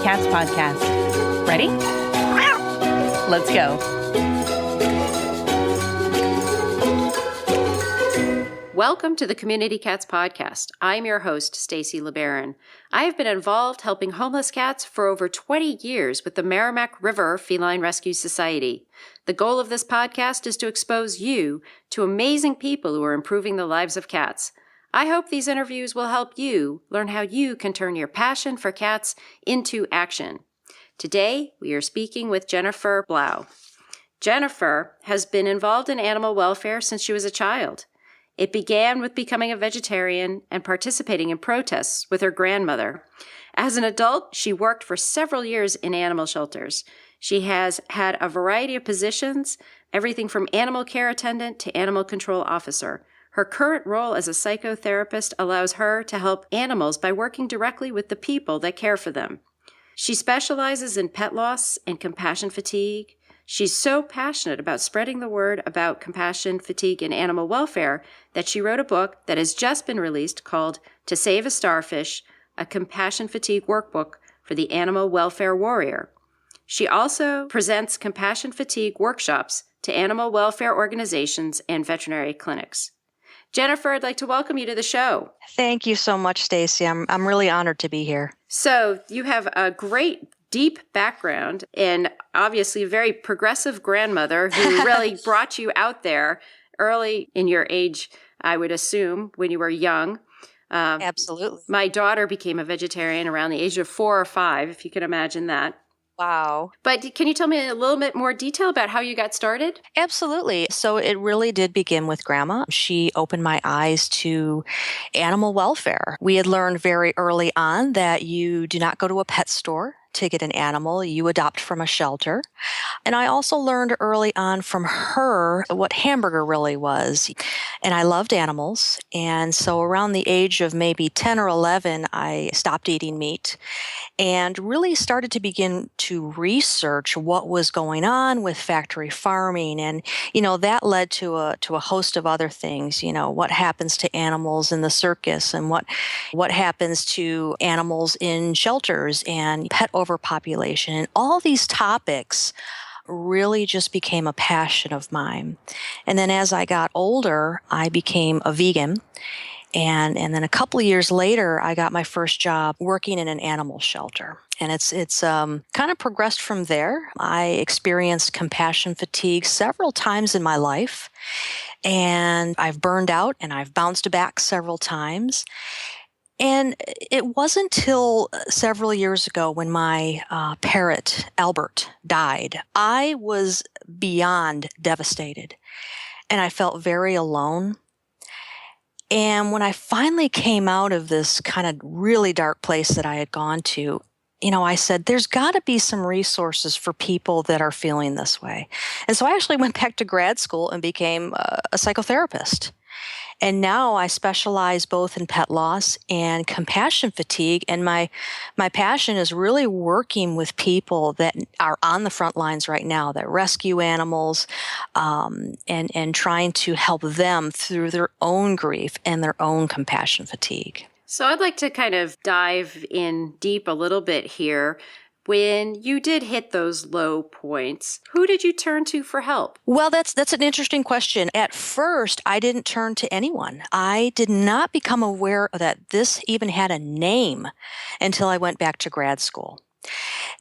Cats podcast. Ready? Let's go. Welcome to the Community Cats podcast. I'm your host, Stacy LeBaron. I have been involved helping homeless cats for over 20 years with the Merrimack River Feline Rescue Society. The goal of this podcast is to expose you to amazing people who are improving the lives of cats. I hope these interviews will help you learn how you can turn your passion for cats into action. Today, we are speaking with Jennifer Blough. Jennifer has been involved in animal welfare since she was a child. It began with becoming a vegetarian and participating in protests with her grandmother. As an adult, she worked for several years in animal shelters. She has had a variety of positions, everything from animal care attendant to animal control officer. Her current role as a psychotherapist allows her to help animals by working directly with the people that care for them. She specializes in pet loss and compassion fatigue. She's so passionate about spreading the word about compassion, fatigue, and animal welfare that she wrote a book that has just been released called To Save a Starfish, a Compassion Fatigue Workbook for the Animal Welfare Warrior. She also presents compassion fatigue workshops to animal welfare organizations and veterinary clinics. Jennifer, I'd like to welcome you to the show. Thank you so much, Stacy. I'm really honored to be here. So you have a great, deep background and obviously a very progressive grandmother who really brought you out there early in your age, I would assume, when you were young. Absolutely. My daughter became a vegetarian around the age of 4 or 5, if you can imagine that. Wow. But can you tell me a little bit more detail about how you got started? Absolutely. So it really did begin with Grandma. She opened my eyes to animal welfare. We had learned very early on that you do not go to a pet store to get an animal, you adopt from a shelter. And I also learned early on from her what hamburger really was. And I loved animals. And so around the age of maybe 10 or 11, I stopped eating meat and really started to begin to research what was going on with factory farming. And, that led to a host of other things, what happens to animals in the circus and what happens to animals in shelters and pet overpopulation. And all these topics really just became a passion of mine. And then as I got older, I became a vegan. And then a couple of years later, I got my first job working in an animal shelter. And it's kind of progressed from there. I experienced compassion fatigue several times in my life. And I've burned out and I've bounced back several times. And it wasn't until several years ago when my parrot, Albert, died. I was beyond devastated. And I felt very alone. And when I finally came out of this kind of really dark place that I had gone to, I said, there's got to be some resources for people that are feeling this way. And so I actually went back to grad school and became a psychotherapist. And now I specialize both in pet loss and compassion fatigue. And my passion is really working with people that are on the front lines right now, that rescue animals, and trying to help them through their own grief and their own compassion fatigue. So I'd like to kind of dive in deep a little bit here. When you did hit those low points, who did you turn to for help? Well, that's an interesting question. At first, I didn't turn to anyone. I did not become aware that this even had a name until I went back to grad school.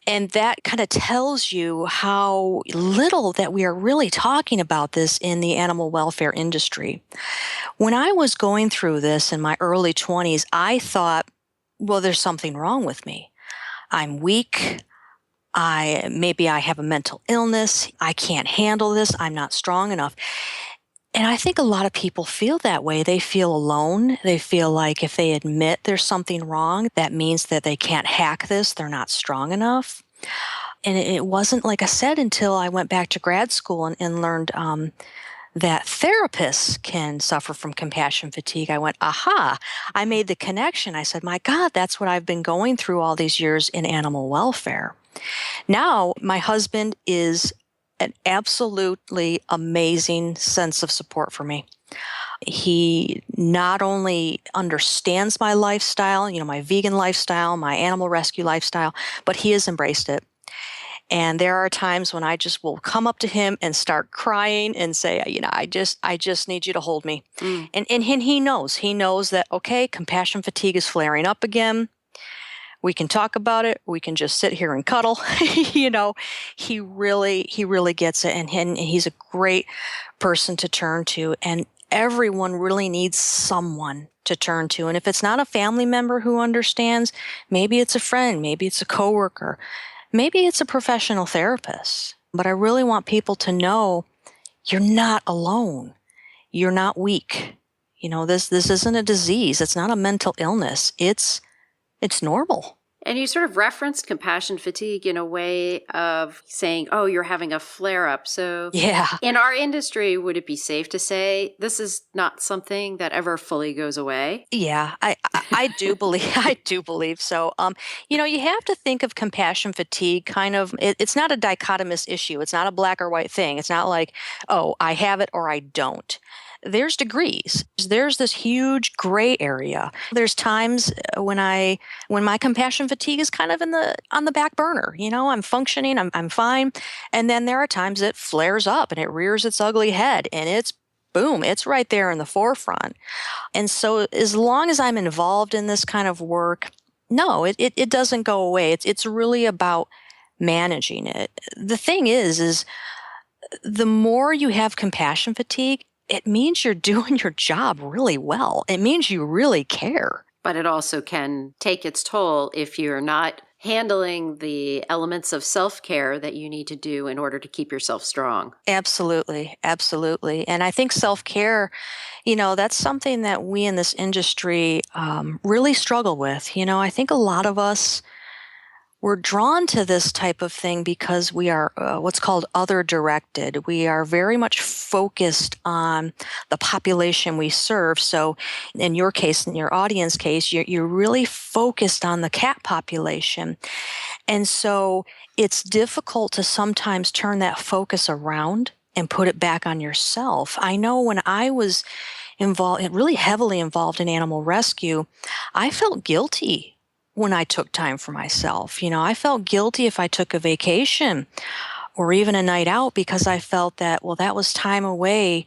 And that kind of tells you how little that we are really talking about this in the animal welfare industry. When I was going through this in my early 20s, I thought, well, there's something wrong with me. I'm weak. Maybe I have a mental illness. I can't handle this. I'm not strong enough. And I think a lot of people feel that way. They feel alone. They feel like if they admit there's something wrong, that means that they can't hack this. They're not strong enough. And it wasn't, like I said, until I went back to grad school and learned that therapists can suffer from compassion fatigue. I went, aha, I made the connection. I said, my God, that's what I've been going through all these years in animal welfare. Now, my husband is an absolutely amazing sense of support for me. He not only understands my lifestyle, my vegan lifestyle, my animal rescue lifestyle, but he has embraced it. And there are times when I just will come up to him and start crying and say, I just need you to hold me. And he knows that, okay, compassion fatigue is flaring up again. We can talk about it. We can just sit here and cuddle. He really gets it. And he's a great person to turn to. And everyone really needs someone to turn to. And if it's not a family member who understands, maybe it's a friend, maybe it's a coworker, maybe it's a professional therapist. But I really want people to know you're not alone. You're not weak. This isn't a disease. It's not a mental illness. It's normal. And you sort of referenced compassion fatigue in a way of saying, oh, you're having a flare-up. So yeah. In our industry, would it be safe to say this is not something that ever fully goes away? Yeah, I do believe so. You have to think of compassion fatigue kind of, it's not a dichotomous issue. It's not a black or white thing. It's not like, oh, I have it or I don't. There's degrees. There's this huge gray area. There's times when my compassion fatigue is kind of on the back burner. I'm functioning, I'm fine. And then there are times it flares up and it rears its ugly head and it's boom, it's right there in the forefront. And so as long as I'm involved in this kind of work, no, it doesn't go away. It's really about managing it. The thing is the more you have compassion fatigue, it means you're doing your job really well. It means you really care. But it also can take its toll if you're not handling the elements of self-care that you need to do in order to keep yourself strong. Absolutely. Absolutely. And I think self-care, that's something that we in this industry really struggle with. I think a lot of us, we're drawn to this type of thing because we are what's called other-directed. We are very much focused on the population we serve. So in your case, in your audience case, you're really focused on the cat population. And so it's difficult to sometimes turn that focus around and put it back on yourself. I know when I was really heavily involved in animal rescue, I felt guilty when I took time for myself. I felt guilty if I took a vacation or even a night out because I felt that, well, that was time away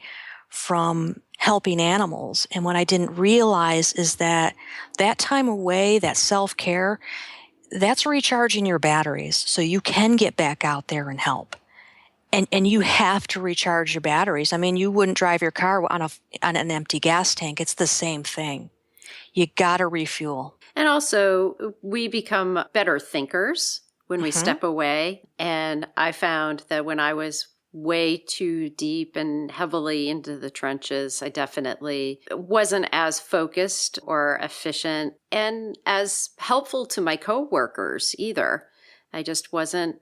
from helping animals. And what I didn't realize is that time away, that self-care, that's recharging your batteries so you can get back out there and help. And you have to recharge your batteries. I mean, you wouldn't drive your car on an empty gas tank. It's the same thing. You got to refuel. And also, we become better thinkers when we step away. And I found that when I was way too deep and heavily into the trenches, I definitely wasn't as focused or efficient and as helpful to my coworkers either. I wasn't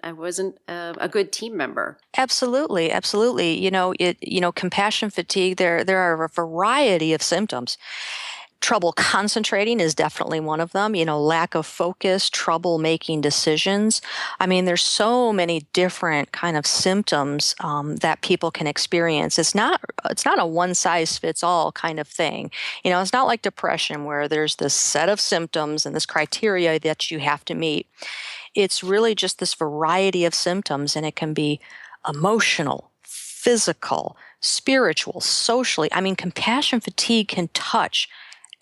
a good team member. Absolutely. Absolutely. Compassion fatigue, there are a variety of symptoms. Trouble concentrating is definitely one of them. Lack of focus, trouble making decisions. I mean, there's so many different kind of symptoms that people can experience. It's not a one size fits all kind of thing. It's not like depression where there's this set of symptoms and this criteria that you have to meet. It's really just this variety of symptoms, and it can be emotional, physical, spiritual, socially. I mean, compassion fatigue can touch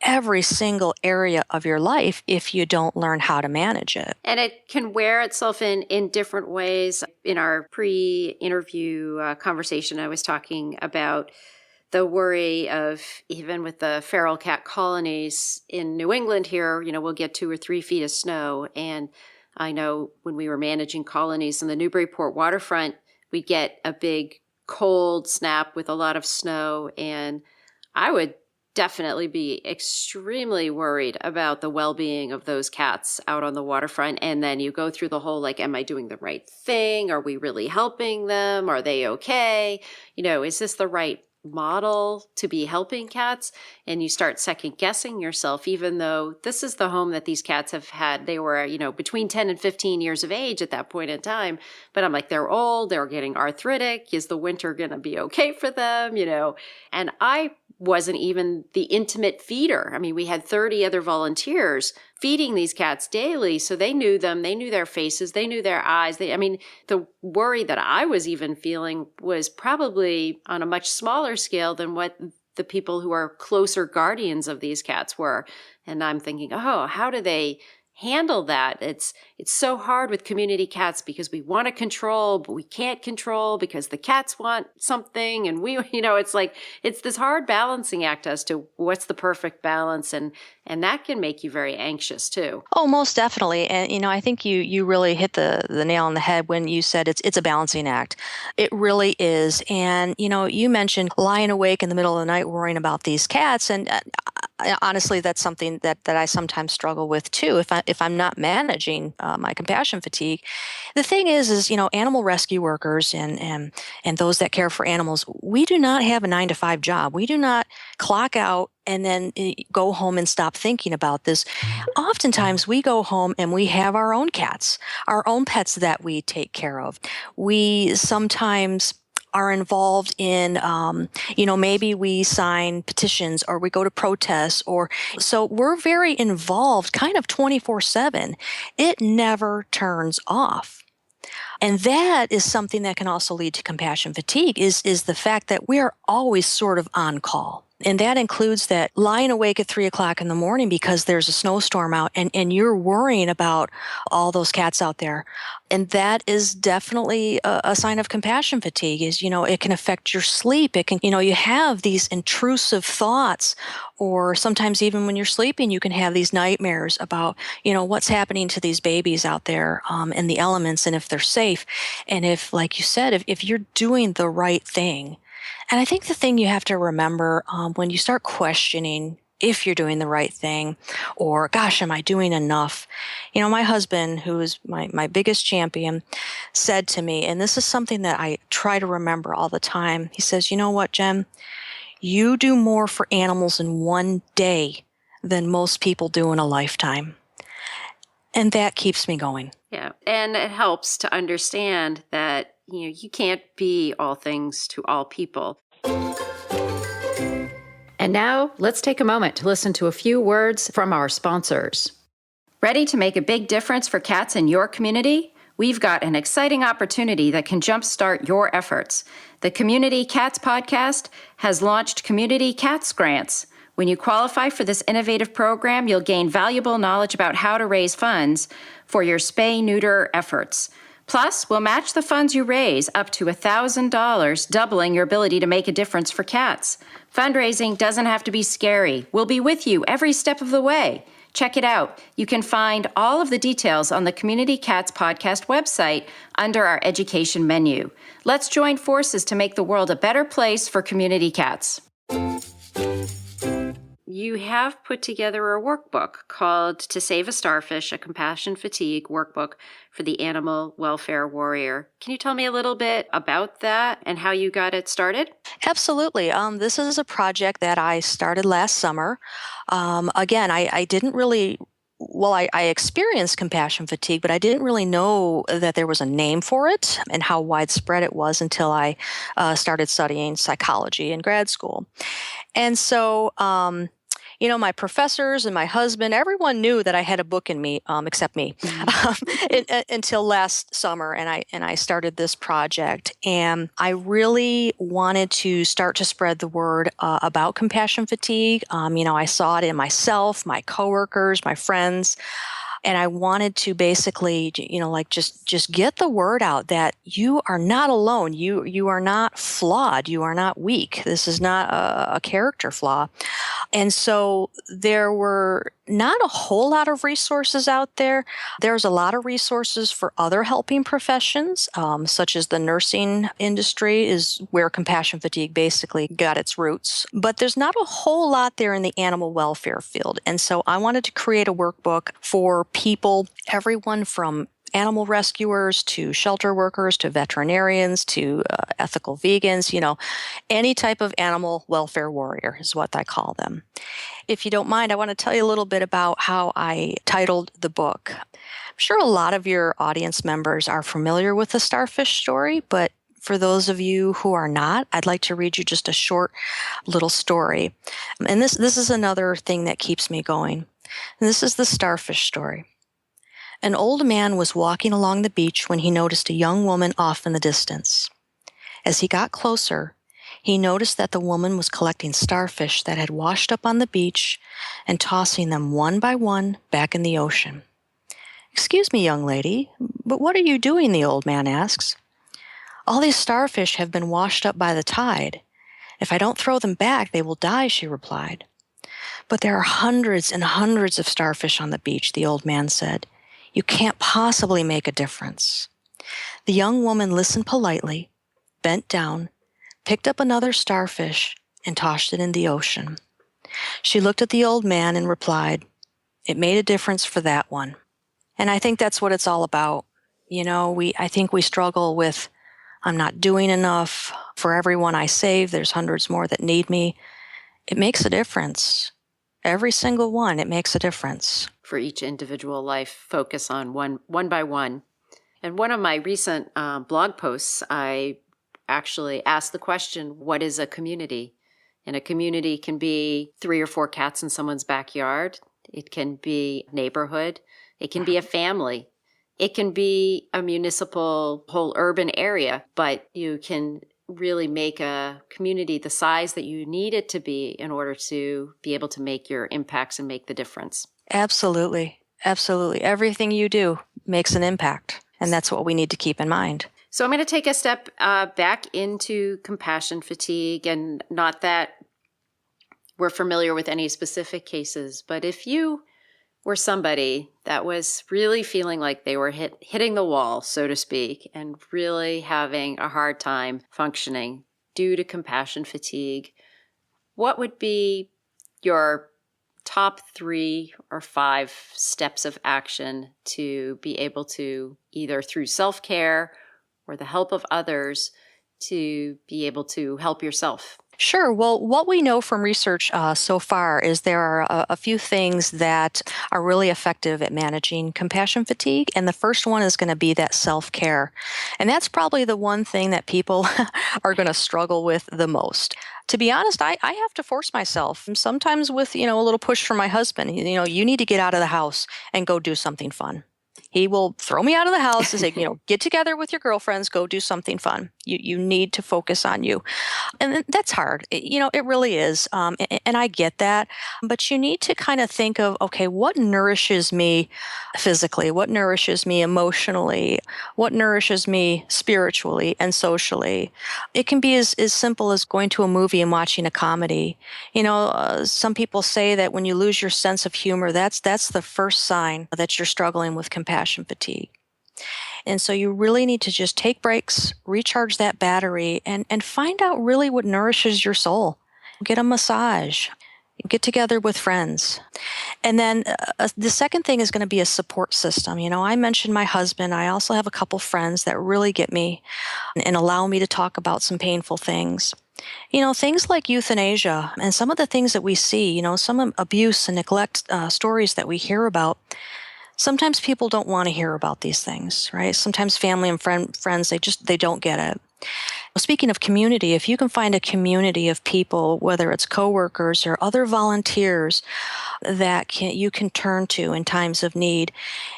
every single area of your life if you don't learn how to manage it. And it can wear itself in different ways. In our pre-interview conversation, I was talking about the worry of, even with the feral cat colonies in New England here, we'll get 2 or 3 feet of snow. And I know when we were managing colonies in the Newburyport waterfront, we'd get a big cold snap with a lot of snow. And I would definitely be extremely worried about the well-being of those cats out on the waterfront. And then you go through the whole, am I doing the right thing? Are we really helping them? Are they okay? Is this the right model to be helping cats? And you start second guessing yourself, even though this is the home that these cats have had. They were, between 10 and 15 years of age at that point in time. But I'm like, they're old, they're getting arthritic. Is the winter going to be okay for them? And I wasn't even the intimate feeder. I mean, we had 30 other volunteers feeding these cats daily. So they knew them, they knew their faces, they knew their eyes. The worry that I was even feeling was probably on a much smaller scale than what the people who are closer guardians of these cats were. And I'm thinking, oh, how do they handle that? It's so hard with community cats because we want to control, but we can't control because the cats want something. And it's this hard balancing act as to what's the perfect balance. And that can make you very anxious too. Oh, most definitely. And, I think you really hit the nail on the head when you said it's a balancing act. It really is. And, you mentioned lying awake in the middle of the night worrying about these cats. And honestly, that's something that I sometimes struggle with too. If I'm not managing my compassion fatigue, the thing is animal rescue workers and those that care for animals, we do not have a 9-to-5 job. We do not clock out and then go home and stop thinking about this. Oftentimes we go home and we have our own cats, our own pets that we take care of. We sometimes are involved in, maybe we sign petitions or we go to protests, so we're very involved kind of 24/7. It never turns off. And that is something that can also lead to compassion fatigue is the fact that we are always sort of on call. And that includes that lying awake at 3 o'clock in the morning because there's a snowstorm out and you're worrying about all those cats out there. And that is definitely a sign of compassion fatigue is, it can affect your sleep. It can, you have these intrusive thoughts, or sometimes even when you're sleeping, you can have these nightmares about, what's happening to these babies out there and the elements and if they're safe. And if, like you said, if you're doing the right thing. And I think the thing you have to remember when you start questioning if you're doing the right thing or, gosh, am I doing enough? My husband, who is my biggest champion, said to me, and this is something that I try to remember all the time. He says, you know what, Jen? You do more for animals in one day than most people do in a lifetime. And that keeps me going. Yeah. And it helps to understand that you can't be all things to all people. And now let's take a moment to listen to a few words from our sponsors. Ready to make a big difference for cats in your community? We've got an exciting opportunity that can jumpstart your efforts. The Community Cats Podcast has launched Community Cats Grants. When you qualify for this innovative program, you'll gain valuable knowledge about how to raise funds for your spay-neuter efforts. Plus, we'll match the funds you raise up to $1,000, doubling your ability to make a difference for cats. Fundraising doesn't have to be scary. We'll be with you every step of the way. Check it out. You can find all of the details on the Community Cats Podcast website under our education menu. Let's join forces to make the world a better place for community cats. You have put together a workbook called To Save a Starfish, a Compassion Fatigue Workbook for the Animal Welfare Warrior. Can you tell me a little bit about that and how you got it started? Absolutely. This is a project that I started last summer. Again, I didn't really... Well, I experienced compassion fatigue, but I didn't really know that there was a name for it and how widespread it was until I started studying psychology in grad school. And so, my professors and my husband, everyone knew that I had a book in me, except me, until last summer. And I started this project, and I really wanted to start to spread the word about compassion fatigue. I saw it in myself, my coworkers, my friends. And I wanted to basically, just get the word out that you are not alone. You are not flawed. You are not weak. This is not a character flaw. And so there were not a whole lot of resources out there. There's a lot of resources for other helping professions, such as the nursing industry is where compassion fatigue basically got its roots. But there's not a whole lot there in the animal welfare field. And so I wanted to create a workbook for people, everyone from animal rescuers to shelter workers to veterinarians to ethical vegans, any type of animal welfare warrior is what I call them. If you don't mind, I want to tell you a little bit about how I titled the book. I'm sure a lot of your audience members are familiar with the Starfish story, but For those of you who are not, I'd like to read you just a short little story. And this is another thing that keeps me going. And this is the Starfish story. An old man was walking along the beach when he noticed a young woman off in the distance. As he got closer, he noticed that the woman was collecting starfish that had washed up on the beach and tossing them one by one back in the ocean. "Excuse me, young lady, but what are you doing?" the old man asks. "All these starfish have been washed up by the tide. If I don't throw them back, they will die," she replied. "But there are hundreds and hundreds of starfish on the beach," the old man said. "You can't possibly make a difference." The young woman listened politely, bent down, picked up another starfish, and tossed it in the ocean. She looked at the old man and replied, "It made a difference for that one." And I think that's what it's all about. I think we struggle with, I'm not doing enough. For everyone I save, there's hundreds more that need me. It makes a difference. Every single one, it makes a difference. For each individual life, focus on one by one. And one of my recent blog posts, I actually asked the question, what is a community? And a community can be 3 or 4 cats in someone's backyard. It can be a neighborhood. It can be a family. It can be a municipal, whole urban area, but you can really make a community the size that you need it to be in order to be able to make your impacts and make the difference. Absolutely. Absolutely. Everything you do makes an impact, and that's what we need to keep in mind. So I'm going to take a step back into compassion fatigue, and not that we're familiar with any specific cases, but if you were somebody that was really feeling like they were hitting the wall, so to speak, and really having a hard time functioning due to compassion fatigue, what would be your top 3 or 5 steps of action to be able to, either through self-care or the help of others, to be able to help yourself? Sure. Well, what we know from research so far is there are a few things that are really effective at managing compassion fatigue. And the first one is going to be that self-care. And that's probably the one thing that people are going to struggle with the most. To be honest, I have to force myself, sometimes with, a little push from my husband. You need to get out of the house and go do something fun. He will throw me out of the house and say, get together with your girlfriends, go do something fun. You need to focus on you. And that's hard. It really is. And I get that. But you need to kind of think of, okay, what nourishes me physically? What nourishes me emotionally? What nourishes me spiritually and socially? It can be as simple as going to a movie and watching a comedy. Some people say that when you lose your sense of humor, that's the first sign that you're struggling with compassion fatigue. And so you really need to just take breaks, recharge that battery, and find out really what nourishes your soul. Get a massage. Get together with friends. And then the second thing is going to be a support system. I mentioned my husband. I also have a couple friends that really get me and allow me to talk about some painful things. Things like euthanasia and some of the things that we see, some abuse and neglect stories that we hear about. Sometimes people don't want to hear about these things, right? Sometimes family and friends, they don't get it. Speaking of community, if you can find a community of people, whether it's coworkers or other volunteers that you can turn to in times of need,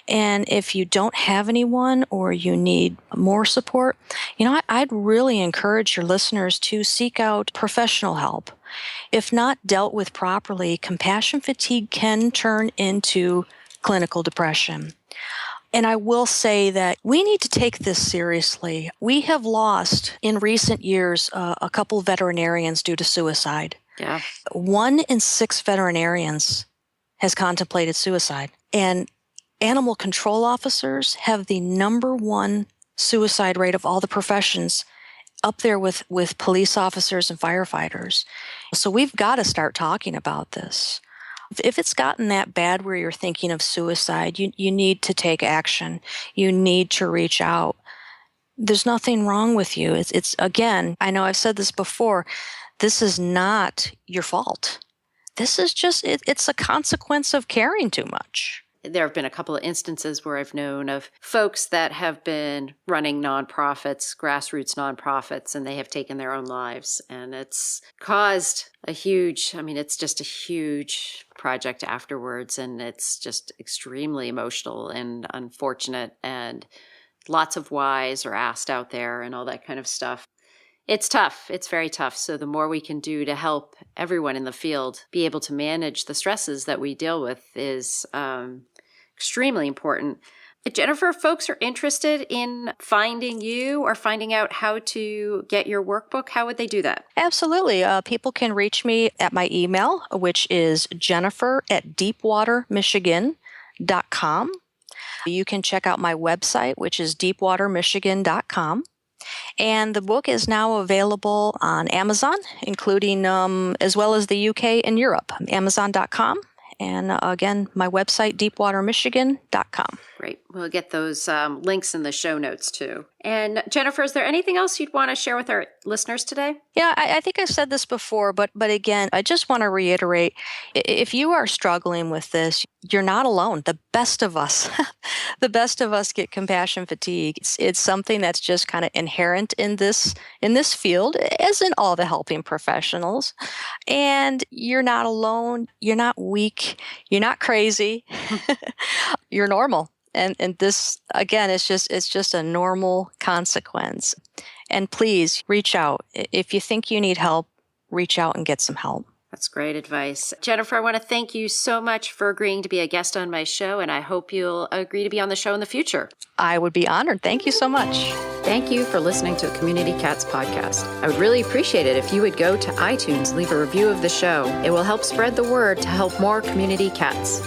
and if you don't have anyone or you need more support, I'd really encourage your listeners to seek out professional help. If not dealt with properly, compassion fatigue can turn into clinical depression. And I will say that we need to take this seriously. We have lost in recent years a couple veterinarians due to suicide. Yeah. 1 in 6 veterinarians has contemplated suicide. And animal control officers have the number 1 suicide rate of all the professions, up there with police officers and firefighters. So we've got to start talking about this. If it's gotten that bad where you're thinking of suicide, you need to take action. You need to reach out. There's nothing wrong with you. It's again, I know I've said this before, this is not your fault. This is just, it's a consequence of caring too much. There have been a couple of instances where I've known of folks that have been running nonprofits, grassroots nonprofits, and they have taken their own lives. And it's caused it's just a huge project afterwards. And it's just extremely emotional and unfortunate. And lots of whys are asked out there and all that kind of stuff. It's tough. It's very tough. So the more we can do to help everyone in the field be able to manage the stresses that we deal with is extremely important. Jennifer, if folks are interested in finding you or finding out how to get your workbook, how would they do that? Absolutely. People can reach me at my email, which is jennifer@deepwatermichigan.com. You can check out my website, which is deepwatermichigan.com. And the book is now available on Amazon, including as well as the UK and Europe, amazon.com. And again, my website, deepwatermichigan.com. Great. We'll get those links in the show notes too. And Jennifer, is there anything else you'd want to share with our listeners today? Yeah, I think I've said this before, but again, I just want to reiterate, if you are struggling with this, you're not alone. The best of us, get compassion fatigue. It's something that's just kind of inherent in this field, as in all the helping professionals. And you're not alone. You're not weak. You're not crazy. You're normal. And this, again, it's just a normal consequence. And please reach out. If you think you need help, reach out and get some help. That's great advice. Jennifer, I want to thank you so much for agreeing to be a guest on my show, and I hope you'll agree to be on the show in the future. I would be honored. Thank you so much. Thank you for listening to the Community Cats podcast. I would really appreciate it if you would go to iTunes, leave a review of the show. It will help spread the word to help more community cats.